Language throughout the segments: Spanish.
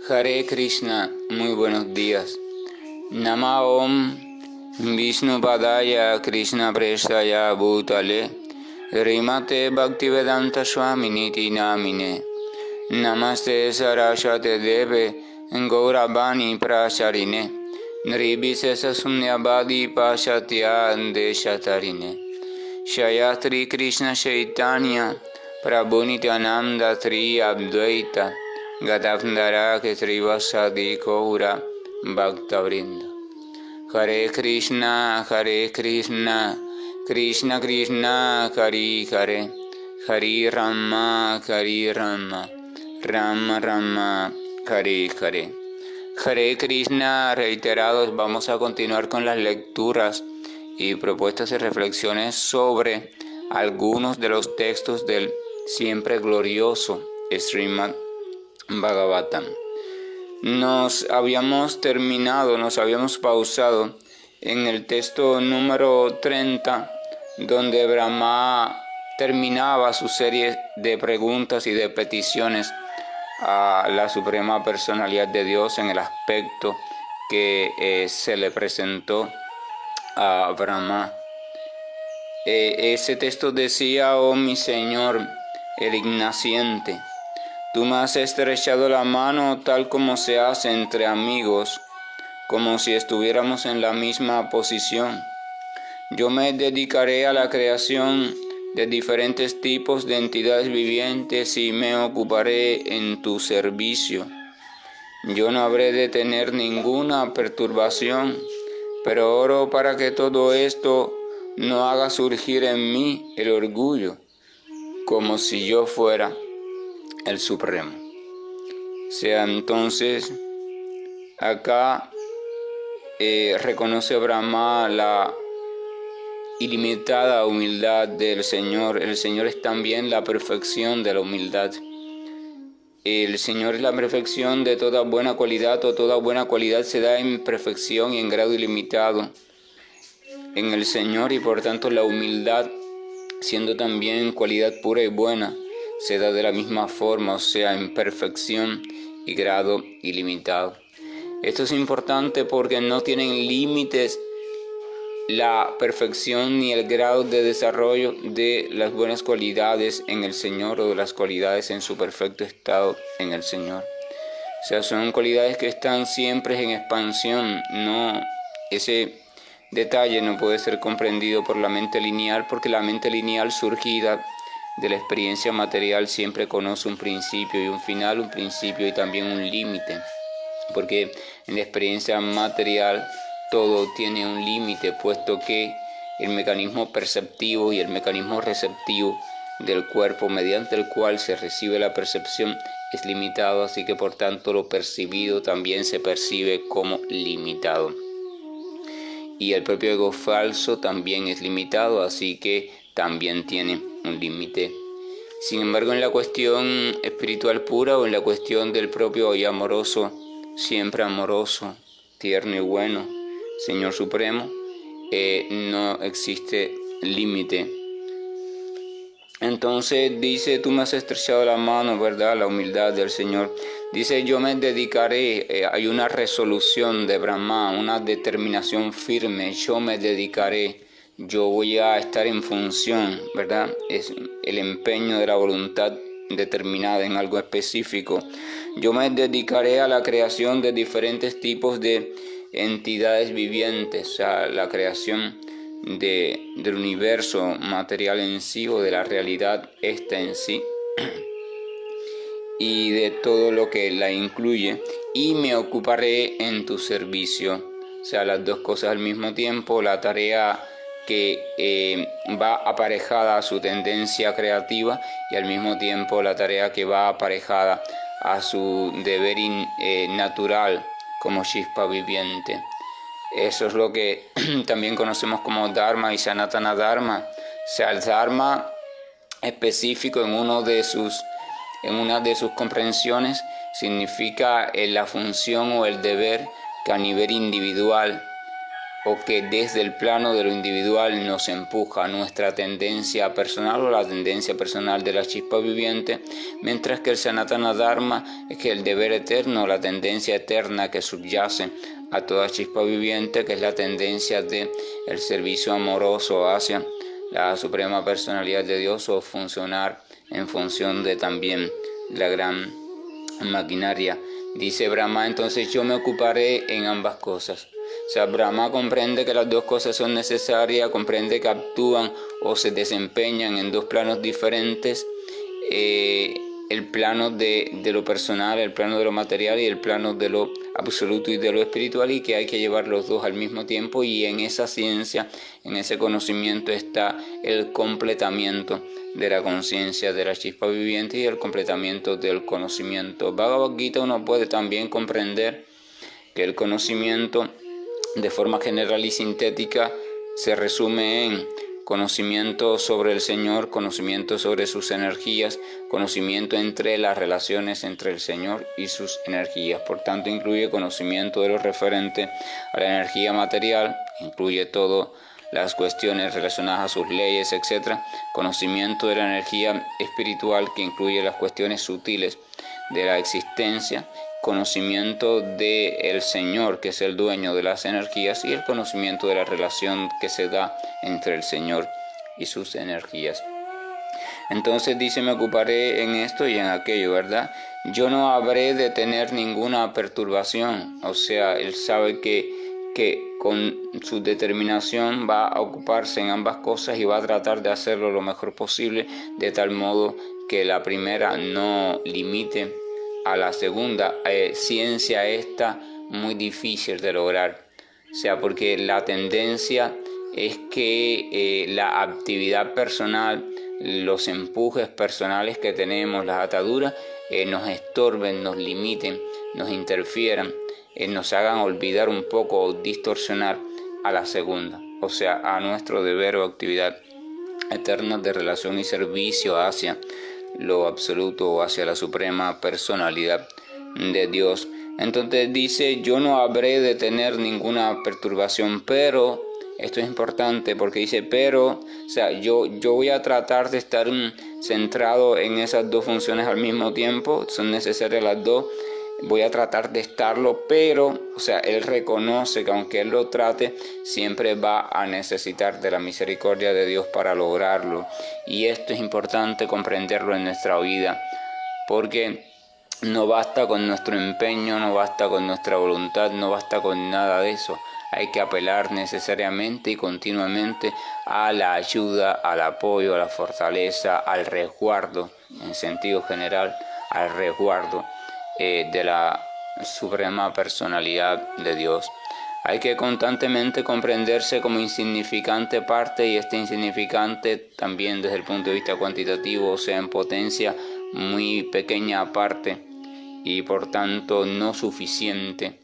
Hare Krishna, muy buenos días. Nama Om Vishnu Padaya Krishna Prestaya Bhutale Rimate Bhaktivedanta Swamini Namine Namaste Saraswate Deve Gauravani Pracharine Nribhisesa Sunyabadi Pashatya Deshatarine Shayatri Krishna Chaitanya Prabhu Nityananda Tri Advaita Gadavndara Ketrivasadi Kaura Bhaktavrinda. Hare Krishna, Krishna Krishna, Hare Hare, Hare Rama, Rama Rama, Hare Hare. Hare Krishna, reiterados, vamos a continuar con las lecturas y propuestas y reflexiones sobre algunos de los textos del siempre glorioso Srimad Bhagavatam. Nos habíamos pausado en el texto número 30, donde Brahma terminaba su serie de preguntas y de peticiones a la Suprema Personalidad de Dios en el aspecto que se le presentó a Brahma. Ese texto decía: oh mi Señor, el ignaciente, tú me has estrechado la mano tal como se hace entre amigos, como si estuviéramos en la misma posición. Yo me dedicaré a la creación de diferentes tipos de entidades vivientes y me ocuparé en tu servicio. Yo no habré de tener ninguna perturbación, pero oro para que todo esto no haga surgir en mí el orgullo, como si yo fuera el Supremo. O sea, entonces, acá reconoce Brahma la ilimitada humildad del Señor. El Señor es también la perfección de la humildad. El Señor es la perfección de toda buena cualidad, o toda buena cualidad se da en perfección y en grado ilimitado en el Señor, y por tanto la humildad, siendo también cualidad pura y buena, se da de la misma forma, o sea, en perfección y grado ilimitado. Esto es importante porque no tienen límites la perfección ni el grado de desarrollo de las buenas cualidades en el Señor, o de las cualidades en su perfecto estado en el Señor. O sea, son cualidades que están siempre en expansión. Ese detalle no puede ser comprendido por la mente lineal, porque la mente lineal surgida de la experiencia material siempre conoce un principio y un final, un principio y también un límite, porque en la experiencia material todo tiene un límite, puesto que el mecanismo perceptivo y el mecanismo receptivo del cuerpo mediante el cual se recibe la percepción es limitado, así que por tanto lo percibido también se percibe como limitado. Y el propio ego falso también es limitado, así que también tiene un límite. Sin embargo, en la cuestión espiritual pura, o en la cuestión del propio y amoroso, siempre amoroso, tierno y bueno, Señor Supremo, no existe límite. Entonces dice: tú me has estrechado la mano, ¿verdad? La humildad del Señor. Dice: yo me dedicaré, hay una resolución de Brahma, una determinación firme: yo me dedicaré, yo voy a estar en función, ¿verdad? Es el empeño de la voluntad determinada en algo específico. Yo me dedicaré a la creación de diferentes tipos de entidades vivientes, a la creación del universo material en sí, o de la realidad esta en sí, y de todo lo que la incluye, y me ocuparé en tu servicio. O sea, las dos cosas al mismo tiempo: la tarea que va aparejada a su tendencia creativa, y al mismo tiempo la tarea que va aparejada a su deber natural como chispa viviente. Eso es lo que también conocemos como Dharma y Sanatana Dharma. O sea, el Dharma específico en una de sus comprensiones significa la función o el deber que a nivel individual o que desde el plano de lo individual nos empuja nuestra tendencia personal o la tendencia personal de la chispa viviente, mientras que el Sanatana Dharma es que el deber eterno, la tendencia eterna que subyace a toda chispa viviente, que es la tendencia de el servicio amoroso hacia la suprema personalidad de Dios o funcionar en función de también la gran maquinaria. Dice Brahma, entonces yo me ocuparé en ambas cosas. O sea, Brahma comprende que las dos cosas son necesarias, comprende que actúan o se desempeñan en dos planos diferentes, el plano de lo personal, el plano de lo material y el plano de lo absoluto y de lo espiritual, y que hay que llevar los dos al mismo tiempo, y en esa ciencia, en ese conocimiento está el completamiento de la conciencia de la chispa viviente y el completamiento del conocimiento. Bhagavad Gita uno puede también comprender que el conocimiento de forma general y sintética se resume en conocimiento sobre el Señor, conocimiento sobre sus energías, conocimiento entre las relaciones entre el Señor y sus energías. Por tanto, incluye conocimiento de lo referente a la energía material, incluye todo las cuestiones relacionadas a sus leyes, etc. Conocimiento de la energía espiritual, que incluye las cuestiones sutiles de la existencia, conocimiento del Señor, que es el dueño de las energías, y el conocimiento de la relación que se da entre el Señor y sus energías. Entonces dice, me ocuparé en esto y en aquello, ¿verdad? Yo no habré de tener ninguna perturbación. O sea, él sabe que con su determinación va a ocuparse en ambas cosas y va a tratar de hacerlo lo mejor posible, de tal modo que la primera no limite a la segunda. Ciencia esta muy difícil de lograr, o sea, porque la tendencia es que la actividad personal, los empujes personales que tenemos, las ataduras, nos estorben, nos limiten, nos interfieran, nos hagan olvidar un poco o distorsionar a la segunda, o sea, a nuestro deber o actividad eterna de relación y servicio hacia lo absoluto o hacia la suprema personalidad de Dios. Entonces dice, yo no habré de tener ninguna perturbación, pero, esto es importante porque dice pero, o sea, yo voy a tratar de estar centrado en esas dos funciones al mismo tiempo, son necesarias las dos, voy a tratar de estarlo, pero, o sea, él reconoce que aunque él lo trate, siempre va a necesitar de la misericordia de Dios para lograrlo. Y esto es importante comprenderlo en nuestra vida, porque no basta con nuestro empeño, no basta con nuestra voluntad, no basta con nada de eso. Hay que apelar necesariamente y continuamente a la ayuda, al apoyo, a la fortaleza, al resguardo, en sentido general, al resguardo de la suprema personalidad de Dios. Hay que constantemente comprenderse como insignificante parte, y este insignificante también desde el punto de vista cuantitativo, o sea, en potencia muy pequeña parte y por tanto no suficiente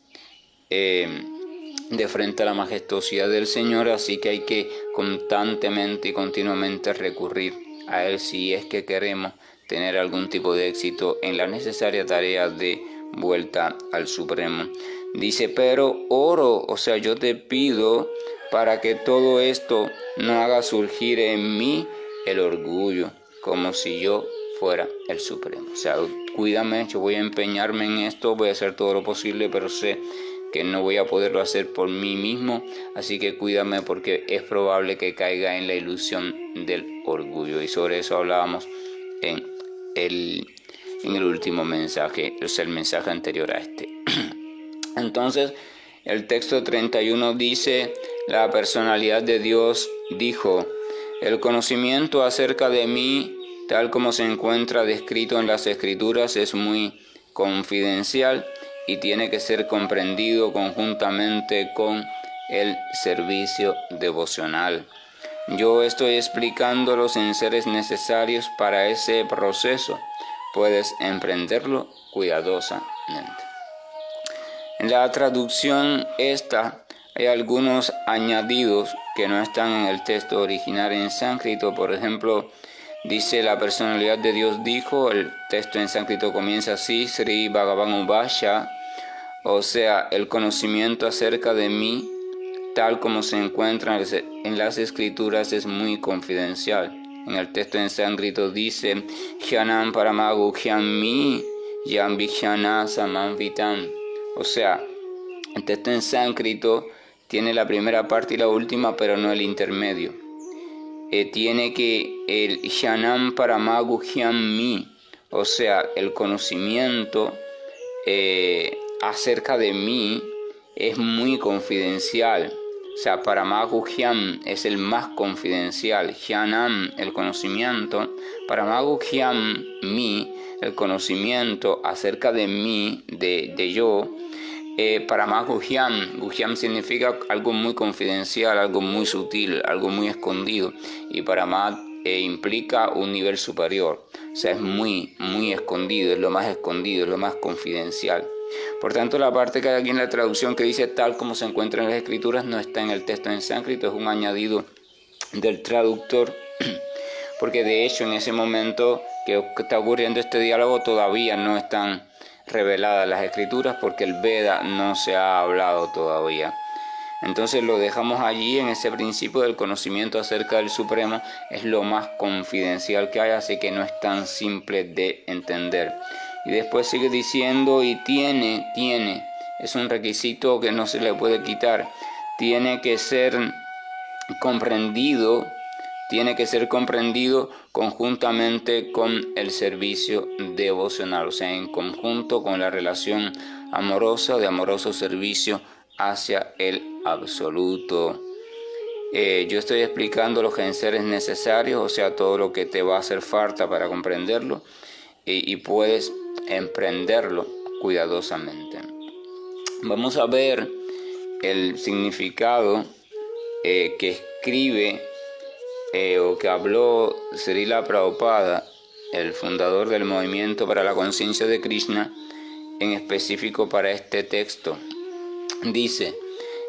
de frente a la majestuosidad del Señor, así que hay que constantemente y continuamente recurrir a Él si es que queremos tener algún tipo de éxito en la necesaria tarea de vuelta al Supremo. Dice, pero oro, o sea, yo te pido para que todo esto no haga surgir en mí el orgullo, como si yo fuera el Supremo. O sea, cuídame, yo voy a empeñarme en esto, voy a hacer todo lo posible, pero sé que no voy a poderlo hacer por mí mismo, así que cuídame porque es probable que caiga en la ilusión del orgullo. Y sobre eso hablábamos en el último mensaje, es el mensaje anterior a este. Entonces, el texto 31 dice, la personalidad de Dios dijo, el conocimiento acerca de mí, tal como se encuentra descrito en las Escrituras, es muy confidencial y tiene que ser comprendido conjuntamente con el servicio devocional. Yo estoy explicando los enseres necesarios para ese proceso. Puedes emprenderlo cuidadosamente. En la traducción esta hay algunos añadidos que no están en el texto original en sánscrito. Por ejemplo, dice la personalidad de Dios dijo, el texto en sánscrito comienza así, Sri Bhagavan Uvasya, o sea, el conocimiento acerca de mí tal como se encuentra en las escrituras, es muy confidencial. En el texto en sánscrito dice, Jnanam Paramaguhyami Yam Vijnana Samanvitam. O sea, el texto en sánscrito tiene la primera parte y la última, pero no el intermedio. Tiene que el Jnanam Paramaguhyami, o sea, el conocimiento acerca de mí es muy confidencial. O sea, Paramaguhyam es el más confidencial. Jnanam, el conocimiento. Paramaguhyam, mí, el conocimiento acerca de mí, de yo. Paramaguhyam, Guhyam significa algo muy confidencial, algo muy sutil, algo muy escondido. Y Paramá implica un nivel superior. O sea, es muy, muy escondido, es lo más escondido, es lo más confidencial. Por tanto, la parte que hay aquí en la traducción que dice tal como se encuentra en las escrituras no está en el texto en sánscrito, es un añadido del traductor, porque de hecho en ese momento que está ocurriendo este diálogo todavía no están reveladas las escrituras, porque el Veda no se ha hablado todavía. Entonces lo dejamos allí en ese principio del conocimiento acerca del Supremo, es lo más confidencial que hay, así que no es tan simple de entender. Y después sigue diciendo, y tiene, es un requisito que no se le puede quitar, tiene que ser comprendido conjuntamente con el servicio devocional, o sea, en conjunto con la relación amorosa, de amoroso servicio hacia el absoluto. Yo estoy explicando los enseres necesarios, o sea, todo lo que te va a hacer falta para comprenderlo, y puedes emprenderlo cuidadosamente. Vamos a ver el significado que escribe o que habló Srila Prabhupada, el fundador del movimiento para la conciencia de Krishna, en específico para este texto. Dice,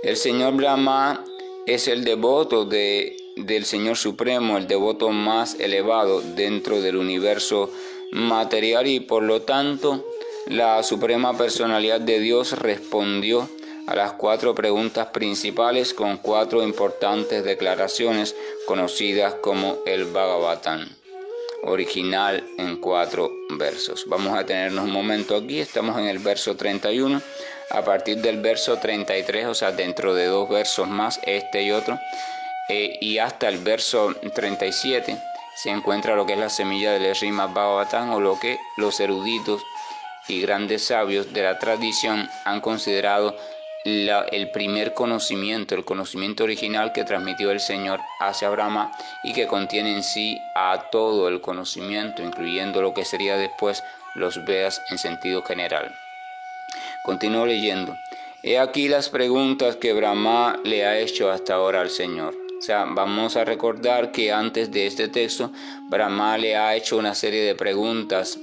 el Señor Brahma es el devoto del Señor Supremo, el devoto más elevado dentro del universo material, y por lo tanto la Suprema Personalidad de Dios respondió a las 4 preguntas principales con 4 importantes declaraciones conocidas como el Bhagavatam, original en 4 versos. Vamos a tenernos un momento aquí, estamos en el verso 31, a partir del verso 33, o sea, dentro de 2 versos más, este y otro, y hasta el verso 37, se encuentra lo que es la semilla del Srimad Bhagavatam, o lo que los eruditos y grandes sabios de la tradición han considerado el primer conocimiento, el conocimiento original que transmitió el Señor hacia Brahma, y que contiene en sí a todo el conocimiento, incluyendo lo que sería después los Vedas en sentido general. Continúo leyendo. He aquí las preguntas que Brahma le ha hecho hasta ahora al Señor. O sea, vamos a recordar que antes de este texto, Brahma le ha hecho una serie de preguntas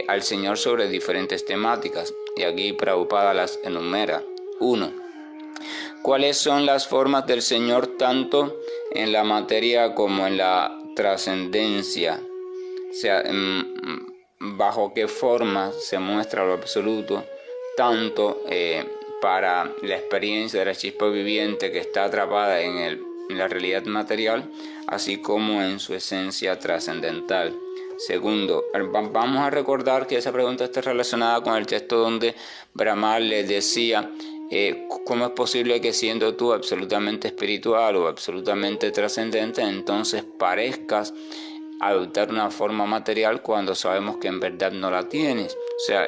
al Señor sobre diferentes temáticas, y aquí Prabhupada las enumera. 1. ¿Cuáles son las formas del Señor tanto en la materia como en la trascendencia? O sea, bajo qué forma se muestra lo absoluto, tanto para la experiencia de la chispa viviente que está atrapada en la realidad material, así como en su esencia trascendental. Segundo, vamos a recordar que esa pregunta está relacionada con el texto donde Brahma le decía, ¿cómo es posible que siendo tú absolutamente espiritual o absolutamente trascendente, entonces parezcas adoptar una forma material cuando sabemos que en verdad no la tienes? O sea,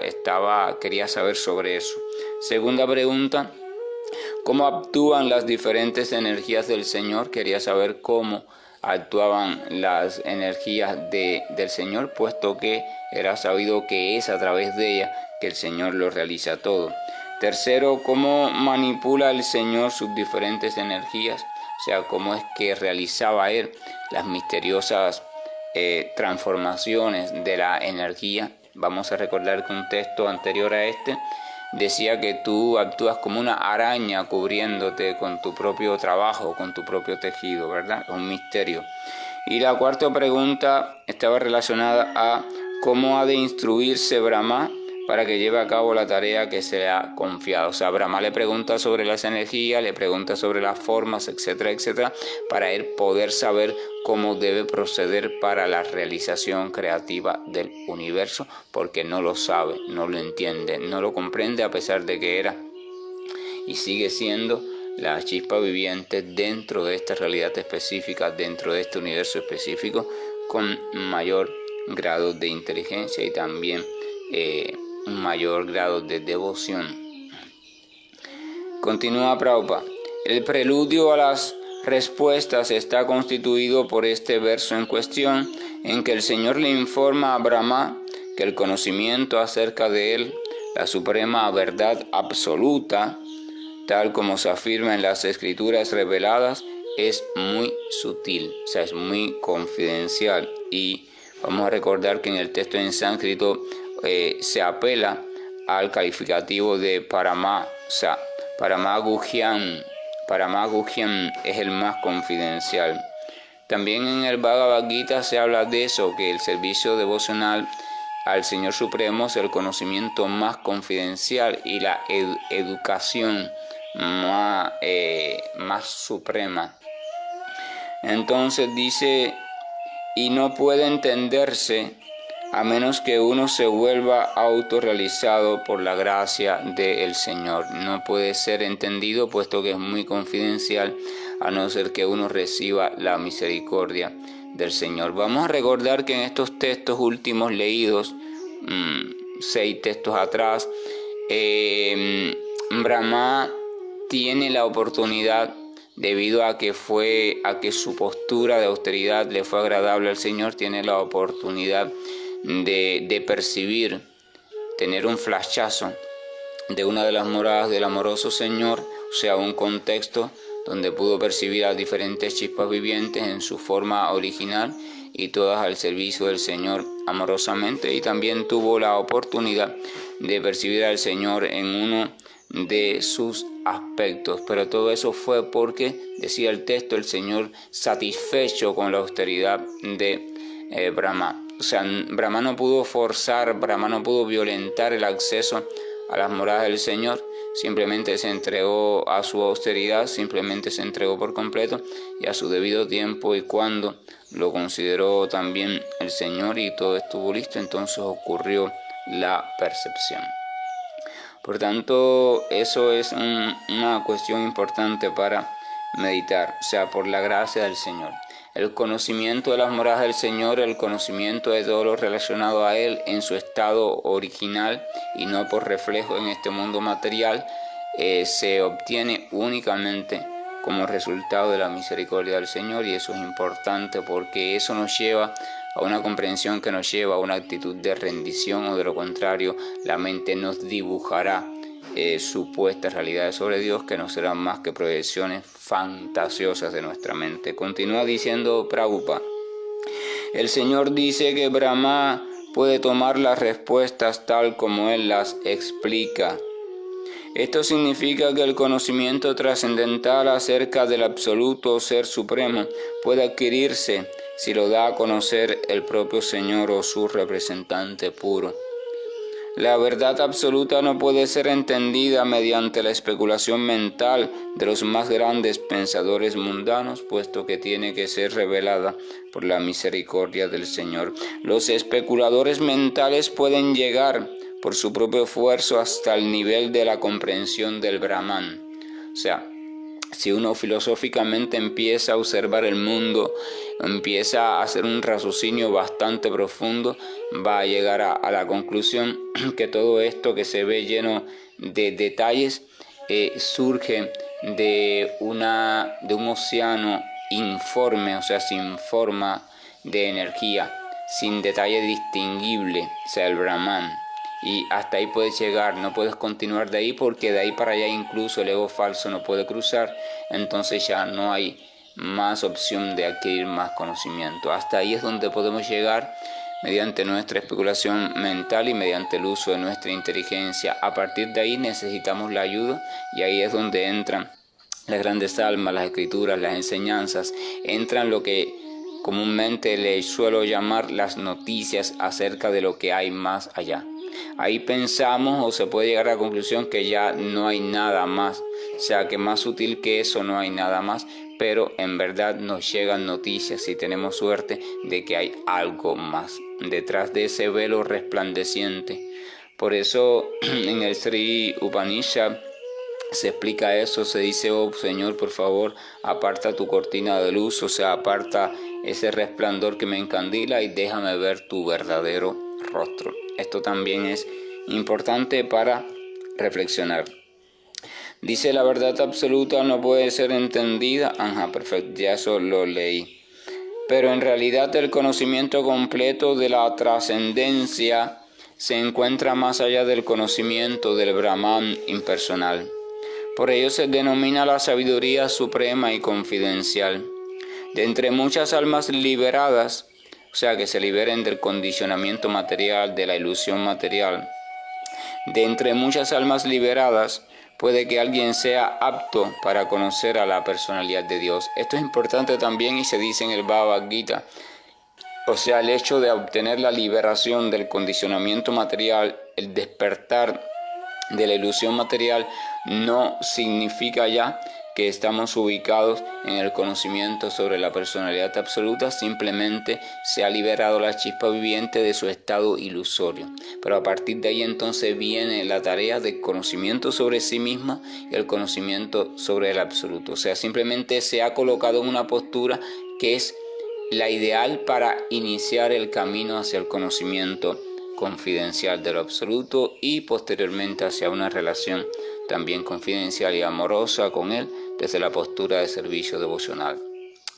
quería saber sobre eso. Segunda pregunta, ¿cómo actúan las diferentes energías del Señor? Quería saber cómo actuaban las energías del Señor, puesto que era sabido que es a través de ella que el Señor lo realiza todo. Tercero, ¿cómo manipula el Señor sus diferentes energías? O sea, ¿cómo es que realizaba Él las misteriosas transformaciones de la energía? Vamos a recordar que un texto anterior a este decía que tú actúas como una araña cubriéndote con tu propio trabajo, con tu propio tejido, ¿verdad? Es un misterio. Y la cuarta pregunta estaba relacionada a cómo ha de instruirse Brahma para que lleve a cabo la tarea que se le ha confiado. O sea, Brahma le pregunta sobre las energías, le pregunta sobre las formas, etcétera, etcétera, para él poder saber cómo debe proceder para la realización creativa del universo, porque no lo sabe, no lo entiende, no lo comprende, a pesar de que era y sigue siendo la chispa viviente dentro de esta realidad específica, dentro de este universo específico, con mayor grado de inteligencia y también un mayor grado de devoción. Continúa Prabhupada. El preludio a las respuestas está constituido por este verso en cuestión, en que el Señor le informa a Brahma que el conocimiento acerca de él, la suprema verdad absoluta, tal como se afirma en las escrituras reveladas, es muy sutil, o sea, es muy confidencial. Y vamos a recordar que en el texto en sánscrito se apela al calificativo de Parama, o sea, Paramaguhyam. Paramaguhyam es el más confidencial. También en el Bhagavad Gita se habla de eso, que el servicio devocional al Señor Supremo es el conocimiento más confidencial y la educación más suprema. Entonces dice, y no puede entenderse a menos que uno se vuelva autorrealizado por la gracia del Señor. No puede ser entendido puesto que es muy confidencial, a no ser que uno reciba la misericordia del Señor. Vamos a recordar que en estos textos últimos leídos, 6 textos atrás, Brahma tiene la oportunidad, debido a que su postura de austeridad le fue agradable al Señor, tiene la oportunidad de percibir, tener un flashazo de una de las moradas del amoroso Señor, o sea, un contexto donde pudo percibir a diferentes chispas vivientes en su forma original y todas al servicio del Señor amorosamente, y también tuvo la oportunidad de percibir al Señor en uno de sus aspectos, pero todo eso fue porque, decía el texto, el Señor satisfecho con la austeridad de Brahma. O sea, Brahma no pudo forzar, Brahma no pudo violentar el acceso a las moradas del Señor, simplemente se entregó a su austeridad, simplemente se entregó por completo y a su debido tiempo, y cuando lo consideró también el Señor y todo estuvo listo, entonces ocurrió la percepción. Por tanto, eso es una cuestión importante para meditar, o sea, por la gracia del Señor. El conocimiento de las moradas del Señor, el conocimiento de todo lo relacionado a Él en su estado original y no por reflejo en este mundo material, se obtiene únicamente como resultado de la misericordia del Señor, y eso es importante porque eso nos lleva a una comprensión que nos lleva a una actitud de rendición, o de lo contrario, la mente nos dibujará supuestas realidades sobre Dios que no serán más que proyecciones fantasiosas de nuestra mente. Continúa diciendo Prabhupada, el Señor dice que Brahma puede tomar las respuestas tal como Él las explica. Esto significa que el conocimiento trascendental acerca del absoluto Ser Supremo puede adquirirse si lo da a conocer el propio Señor o su representante puro. La verdad absoluta no puede ser entendida mediante la especulación mental de los más grandes pensadores mundanos, puesto que tiene que ser revelada por la misericordia del Señor. Los especuladores mentales pueden llegar por su propio esfuerzo hasta el nivel de la comprensión del Brahman. O sea, si uno filosóficamente empieza a observar el mundo, empieza a hacer un raciocinio bastante profundo, va a llegar a la conclusión que todo esto que se ve lleno de detalles surge de un océano informe, o sea, sin forma de energía, sin detalle distinguible, o sea, el Brahman. Y hasta ahí puedes llegar, no puedes continuar de ahí, porque de ahí para allá incluso el ego falso no puede cruzar, entonces ya no hay más opción de adquirir más conocimiento. Hasta ahí es donde podemos llegar mediante nuestra especulación mental y mediante el uso de nuestra inteligencia. A partir de ahí necesitamos la ayuda, y ahí es donde entran las grandes almas, las escrituras, las enseñanzas, entran lo que comúnmente le suelo llamar las noticias acerca de lo que hay más allá. Ahí pensamos o se puede llegar a la conclusión que ya no hay nada más, o sea que más sutil que eso no hay nada más, pero en verdad nos llegan noticias, si tenemos suerte, de que hay algo más detrás de ese velo resplandeciente. Por eso en el Sri Upanishad se explica eso, se dice: oh Señor, por favor, aparta tu cortina de luz, o sea, aparta ese resplandor que me encandila y déjame ver tu verdadero rostro. Esto también es importante para reflexionar. Dice: la verdad absoluta no puede ser entendida. Ajá, perfecto, ya eso lo leí. Pero en realidad el conocimiento completo de la trascendencia se encuentra más allá del conocimiento del Brahman impersonal. Por ello se denomina la sabiduría suprema y confidencial. De entre muchas almas liberadas, o sea, que se liberen del condicionamiento material, de la ilusión material, de entre muchas almas liberadas, puede que alguien sea apto para conocer a la personalidad de Dios. Esto es importante también y se dice en el Bhagavad Gita. O sea, el hecho de obtener la liberación del condicionamiento material, el despertar de la ilusión material, no significa ya que estamos ubicados en el conocimiento sobre la personalidad absoluta, simplemente se ha liberado la chispa viviente de su estado ilusorio. Pero a partir de ahí entonces viene la tarea del conocimiento sobre sí misma y el conocimiento sobre el absoluto. O sea, simplemente se ha colocado en una postura que es la ideal para iniciar el camino hacia el conocimiento confidencial de lo absoluto y posteriormente hacia una relación también confidencial y amorosa con él desde la postura de servicio devocional.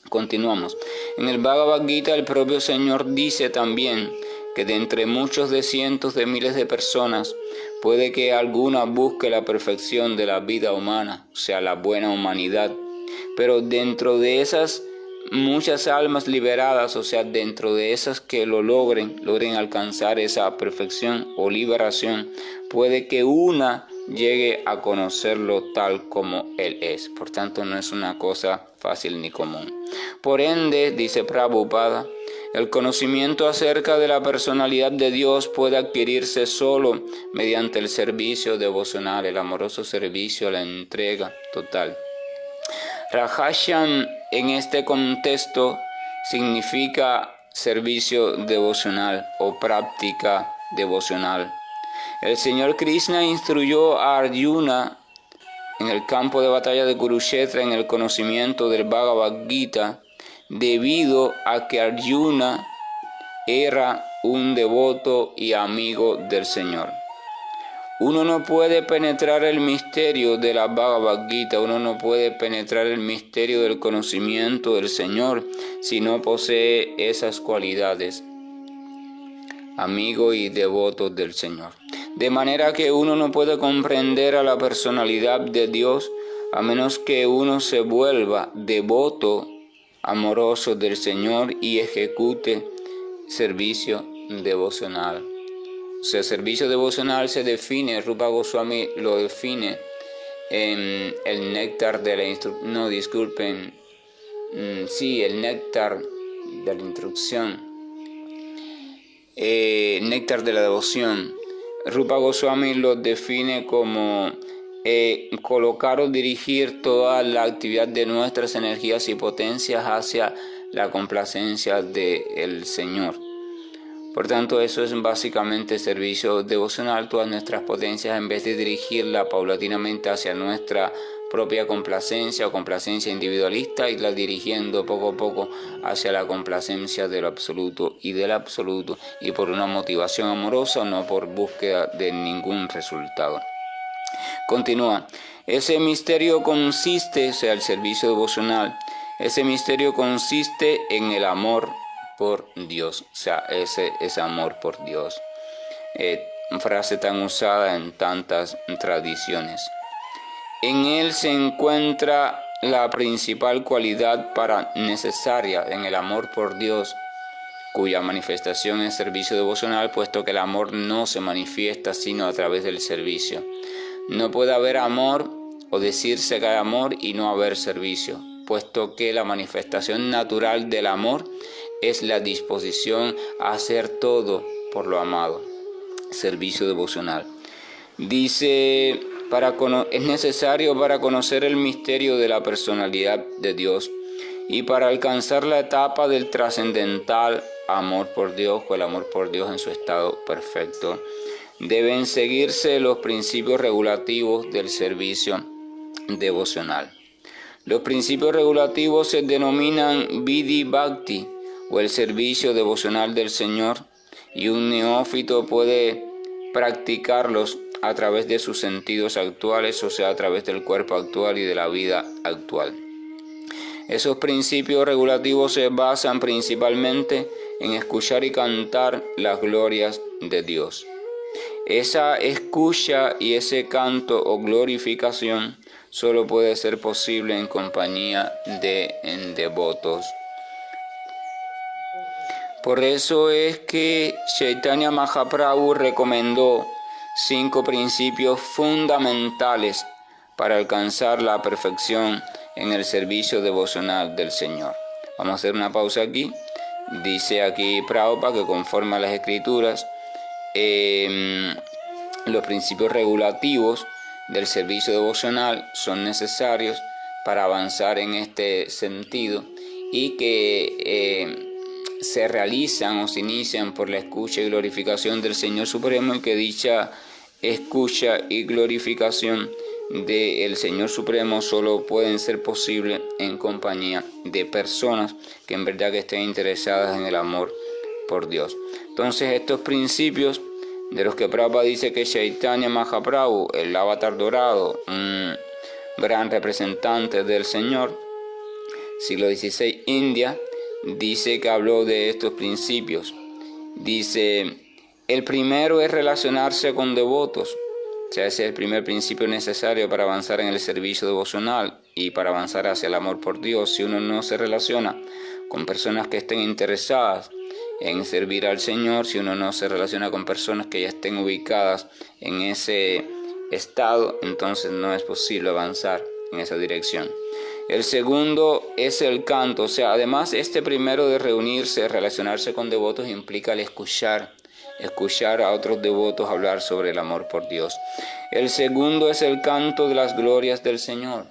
Continuamos. En el Bhagavad Gita el propio Señor dice también que de entre muchos de cientos de miles de personas puede que alguna busque la perfección de la vida humana, o sea, la buena humanidad, pero dentro de esas muchas almas liberadas, o sea, dentro de esas que lo logren alcanzar esa perfección o liberación, puede que una llegue a conocerlo tal como Él es. Por tanto, no es una cosa fácil ni común. Por ende, dice Prabhupada, el conocimiento acerca de la personalidad de Dios puede adquirirse solo mediante el servicio devocional, el amoroso servicio, la entrega total. Rajasyan en este contexto significa servicio devocional o práctica devocional. El Señor Krishna instruyó a Arjuna en el campo de batalla de Kurukshetra en el conocimiento del Bhagavad Gita, debido a que Arjuna era un devoto y amigo del Señor. Uno no puede penetrar el misterio de la Bhagavad Gita, uno no puede penetrar el misterio del conocimiento del Señor si no posee esas cualidades, amigo y devoto del Señor. De manera que uno no puede comprender a la personalidad de Dios a menos que uno se vuelva devoto, amoroso del Señor y ejecute servicio devocional. O sea, servicio devocional se define, Rupa Goswami lo define en el néctar de la instrucción, el néctar de la instrucción, néctar de la devoción. Rupa Goswami lo define como colocar o dirigir toda la actividad de nuestras energías y potencias hacia la complacencia del Señor. Por tanto, eso es básicamente servicio devocional, todas nuestras potencias, en vez de dirigirla paulatinamente hacia nuestra propia complacencia o complacencia individualista, irla dirigiendo poco a poco hacia la complacencia de lo absoluto y del absoluto, y por una motivación amorosa, no por búsqueda de ningún resultado. Continúa. Ese misterio consiste, o sea, el servicio devocional, ese misterio consiste en el amor por Dios, o sea, ese amor por Dios. Frase tan usada en tantas tradiciones. En él se encuentra la principal cualidad necesaria en el amor por Dios, cuya manifestación es servicio devocional, puesto que el amor no se manifiesta sino a través del servicio. No puede haber amor o decirse que hay amor y no haber servicio, puesto que la manifestación natural del amor es la disposición a hacer todo por lo amado. servicio devocional. Dice, es necesario para conocer el misterio de la personalidad de Dios y para alcanzar la etapa del trascendental amor por Dios o el amor por Dios en su estado perfecto. Deben seguirse los principios regulativos del servicio devocional. Los principios regulativos se denominan Vidhi Bhakti o el servicio devocional del Señor, y un neófito puede practicarlos a través de sus sentidos actuales, o sea, a través del cuerpo actual y de la vida actual. Esos principios regulativos se basan principalmente en escuchar y cantar las glorias de Dios. Esa escucha y ese canto o glorificación solo puede ser posible en compañía de devotos. Por eso es que Chaitanya Mahaprabhu recomendó 5 principios fundamentales para alcanzar la perfección en el servicio devocional del Señor. Vamos a hacer una pausa aquí. Dice aquí Prabhupada que conforme a las Escrituras, los principios regulativos del servicio devocional son necesarios para avanzar en este sentido y que se realizan o se inician por la escucha y glorificación del Señor Supremo, y que dicha escucha y glorificación del Señor Supremo solo pueden ser posibles en compañía de personas que en verdad que estén interesadas en el amor por Dios. Entonces, estos principios de los que Prabhupada dice que Chaitanya Mahaprabhu, el avatar dorado, un gran representante del Señor, siglo XVI, India, dice que habló de estos principios. Dice, el primero es relacionarse con devotos. O sea, ese es el primer principio necesario para avanzar en el servicio devocional y para avanzar hacia el amor por Dios. Si uno no se relaciona con personas que estén interesadas en servir al Señor, si uno no se relaciona con personas que ya estén ubicadas en ese estado, entonces no es posible avanzar en esa dirección. El segundo es el canto. O sea, además este primero de reunirse, relacionarse con devotos, implica el escuchar a otros devotos hablar sobre el amor por Dios. El segundo es el canto de las glorias del Señor,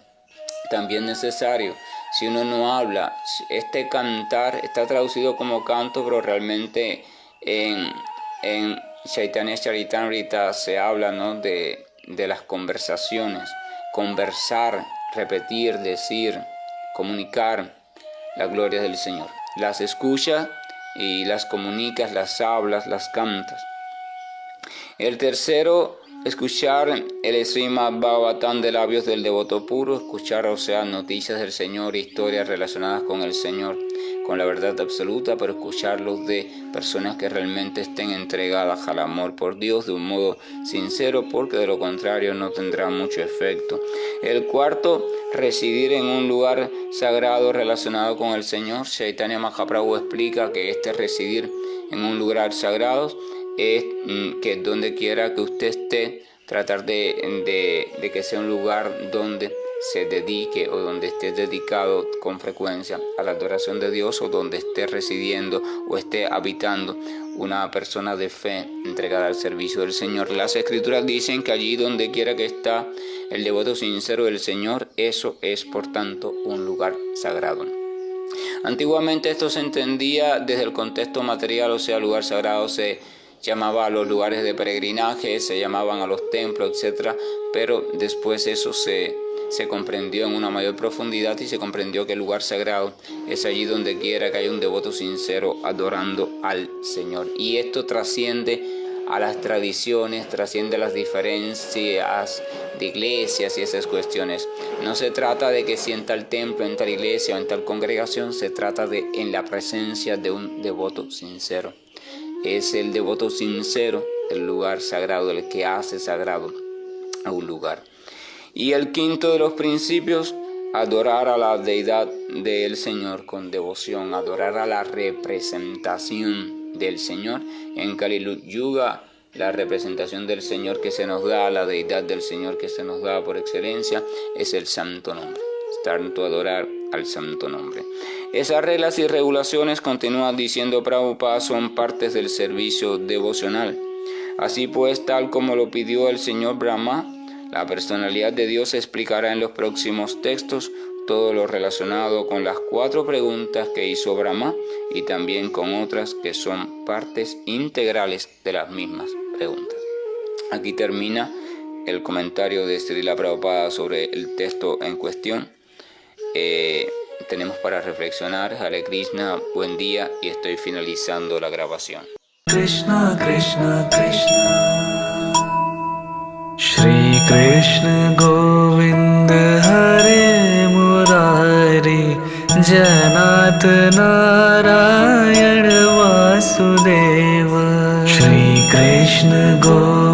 también necesario. Si uno no habla, este cantar está traducido como canto, pero realmente en Chaitanya Charitamrita se habla, ¿no?, de las conversaciones, conversar, repetir, decir, comunicar las glorias del Señor. Las escuchas y las comunicas, las hablas, las cantas. El tercero, escuchar el Srimad Bhagavatam de labios del devoto puro, escuchar, o sea, noticias del Señor, historias relacionadas con el Señor, con la verdad absoluta, pero escucharlos de personas que realmente estén entregadas al amor por Dios de un modo sincero, porque de lo contrario no tendrá mucho efecto. El cuarto, residir en un lugar sagrado relacionado con el Señor. Chaitanya Mahaprabhu explica que este residir en un lugar sagrado es que donde quiera que usted esté, tratar de que sea un lugar donde se dedique o donde esté dedicado con frecuencia a la adoración de Dios, o donde esté residiendo o esté habitando una persona de fe entregada al servicio del Señor. Las Escrituras dicen que allí donde quiera que está el devoto sincero del Señor, eso es por tanto un lugar sagrado. Antiguamente esto se entendía desde el contexto material, o sea, lugar sagrado se llamaba a los lugares de peregrinaje, se llamaban a los templos, etc. Pero después eso se comprendió en una mayor profundidad y se comprendió que el lugar sagrado es allí donde quiera que haya un devoto sincero adorando al Señor. Y esto trasciende a las tradiciones, trasciende las diferencias de iglesias y esas cuestiones. No se trata de que si en tal templo, en tal iglesia o en tal congregación, se trata de en la presencia de un devoto sincero. Es el devoto sincero el lugar sagrado, el que hace sagrado a un lugar. Y el quinto de los principios, adorar a la deidad del Señor con devoción, adorar a la representación del Señor. En Kali Yuga, la representación del Señor que se nos da, la deidad del Señor que se nos da por excelencia, es el santo nombre. Tanto adorar al santo nombre. Esas reglas y regulaciones, continúa diciendo Prabhupada, son partes del servicio devocional. Así pues, tal como lo pidió el señor Brahma, la personalidad de Dios explicará en los próximos textos todo lo relacionado con las 4 preguntas que hizo Brahma y también con otras que son partes integrales de las mismas preguntas. Aquí termina el comentario de Srila Prabhupada sobre el texto en cuestión. Tenemos para reflexionar. Hare Krishna, buen día, y estoy finalizando la grabación. Krishna Krishna Krishna Shri Krishna Govind Hare Murari Janat Narayan Vasudeva Shri Krishna Govind